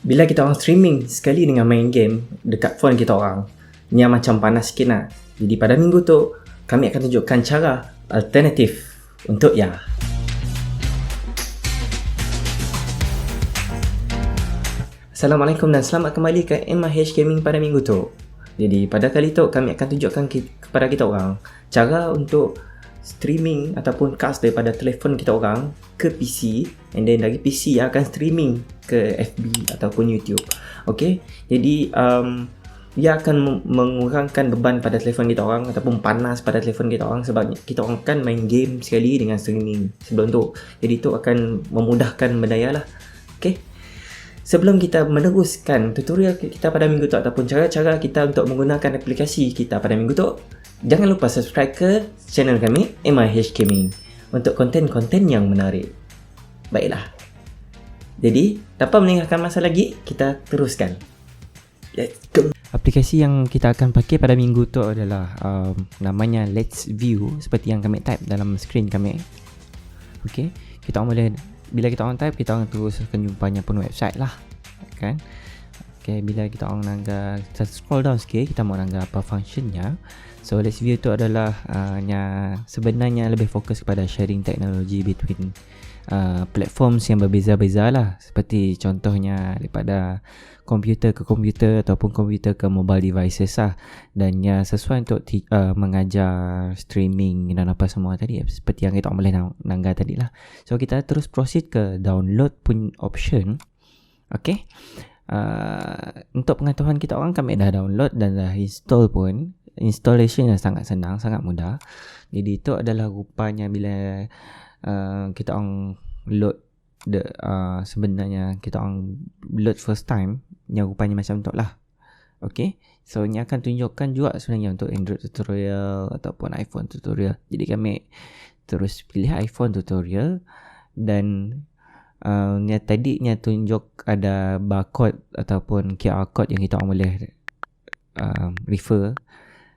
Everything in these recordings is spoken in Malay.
Bila kita orang streaming sekali dengan main game dekat phone kita orang, ni macam panas sikit lah. Jadi pada minggu tu, kami akan tunjukkan cara alternatif untuk ya. Assalamualaikum dan selamat kembali ke MIH Gaming pada minggu tu. Jadi pada kali tu kami akan tunjukkan kepada kita orang cara untuk streaming ataupun cast daripada telefon kita orang ke PC, and then dari PC akan streaming ke FB ataupun YouTube. Okay, jadi dia akan mengurangkan beban pada telefon kita orang ataupun panas pada telefon kita orang, sebab kita orang kan main game sekali dengan streaming sebelum tu. Jadi tu akan memudahkan benda lah. Okay, sebelum kita meneruskan tutorial kita pada minggu tu ataupun cara-cara kita untuk menggunakan aplikasi kita pada minggu tu, jangan lupa subscribe ke channel kami MIH Gaming untuk konten-konten yang menarik. Baiklah, jadi tanpa melengahkan masa lagi, kita teruskan. Let's go. Aplikasi yang kita akan pakai pada minggu tu adalah namanya Let's View, seperti yang kami type dalam screen kami. Okay, kita orang boleh, bila kita orang type, kita orang terus akan jumpanya pun website lah, kan? Okay, bila kita orang kita scroll down sikit, kita mau apa functionnya. So Let's View tu adalah sebenarnya lebih fokus kepada sharing teknologi between platforms yang berbeza-beza lah, seperti contohnya daripada komputer ke komputer ataupun komputer ke mobile devices lah, dan sesuai untuk mengajar streaming dan apa semua tadi, seperti yang kita boleh nanggar tadi lah. So kita terus proceed ke download pun option. Okay, untuk pengetahuan kita orang, kami dah download dan dah install pun. Installation yang sangat senang, sangat mudah. Jadi itu adalah rupanya bila kita orang load sebenarnya kita orang load first time, yang rupanya macam tu lah. Okay, so ini akan tunjukkan juga sebenarnya untuk Android tutorial ataupun iPhone tutorial. Jadi kami terus pilih iPhone tutorial, dan tadinya tunjuk ada barcode ataupun QR code yang kita orang boleh refer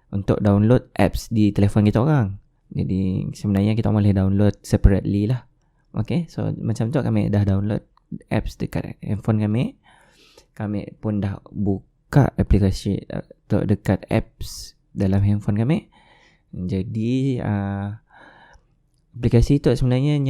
untuk download apps di telefon kita orang. Jadi sebenarnya kita boleh download separately lah. Okay, so macam tu kami dah download apps dekat handphone kami. Kami pun dah buka aplikasi dekat apps dalam handphone kami. Jadi aplikasi tu sebenarnya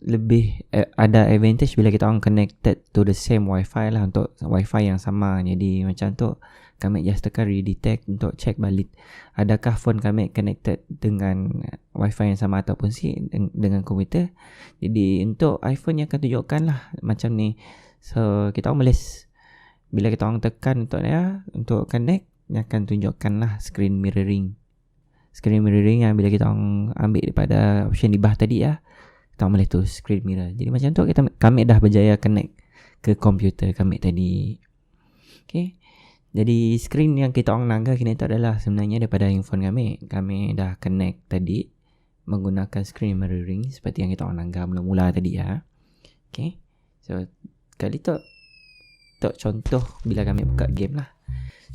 lebih ada advantage bila kita orang connected to the same wifi lah, untuk wifi yang sama. Jadi macam tu kami just tekan redetect untuk check balik adakah phone kami connected dengan wifi yang sama ataupun dengan komputer. Jadi untuk iPhone yang akan tunjukkan lah macam ni. So kita orang boleh, bila kita orang tekan untuk connect, dia akan tunjukkan lah screen mirroring. Screen mirroring yang bila kita orang ambil daripada option di bawah tadi kita boleh tu screen mirror. Jadi macam tu kami dah berjaya connect ke komputer kami tadi. Okay, jadi screen yang kita orang nanggar kini tu adalah sebenarnya daripada handphone kami. Kami dah connect tadi menggunakan screen mirroring seperti yang kita orang nanggar mula-mula tadi ya. Okay, so kali tu contoh bila kami buka game lah.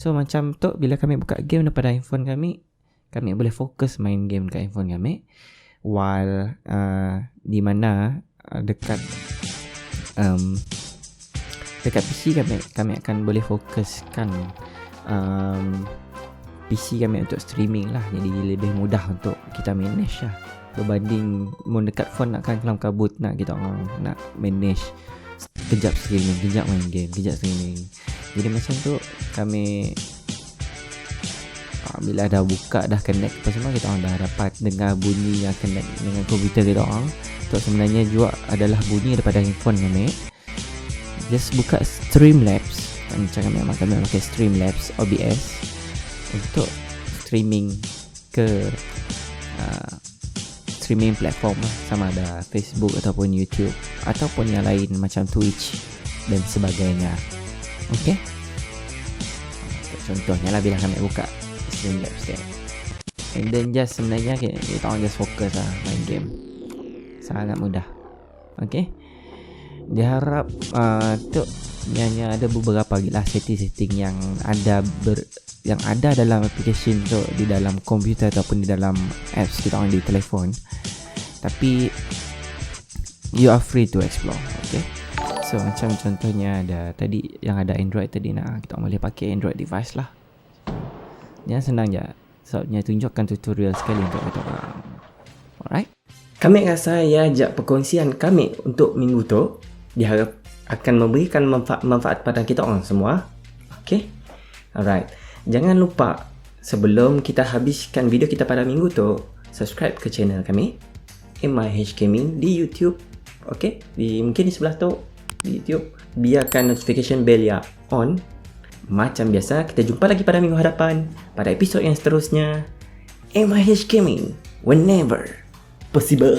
So macam tu bila kami buka game daripada handphone kami boleh fokus main game dekat handphone kami, while di mana dekat PC kami akan boleh fokuskan PC kami untuk streaming lah. Jadi lebih mudah untuk kita manage lah, berbanding dekat phone nak kelam kabut, nak kita orang nak manage kejap streaming, kejap main game, kejap streaming. Jadi macam tu kami bila dah buka, dah connect apa semua, kita orang dah dapat dengar bunyi yang connect dengan komputer kita orang. Itu sebenarnya juga adalah bunyi daripada handphone kami. Just buka Streamlabs. Kami pakai Streamlabs OBS untuk streaming ke streaming platform lah, sama ada Facebook ataupun YouTube ataupun yang lain macam Twitch dan sebagainya. Okay, contohnya lah bila kami buka Streamlabs dia, and then just sebenarnya kita orang just fokus lah main game, sangat mudah. Okay, diharap tu hanya ada beberapa gila setting yang ada dalam application tu di dalam komputer ataupun di dalam apps kita orang di telefon, tapi you are free to explore. Okay, So macam contohnya ada tadi yang ada Android tadi, kita boleh pakai Android device lah. Yang senang je. Sebabnya tunjukkan tutorial sekali untuk kita orang. Alright. Kami rasa ya ajak perkongsian kami untuk minggu tu diharap akan memberikan manfaat pada kita orang semua. Okay. Alright. Jangan lupa sebelum kita habiskan video kita pada minggu tu, subscribe ke channel kami MIH Gaming di YouTube. Okay. Mungkin di sebelah tu di YouTube. Biarkan notification bell ya on. Macam biasa, kita jumpa lagi pada minggu hadapan pada episod yang seterusnya. MIH Gaming, whenever possible.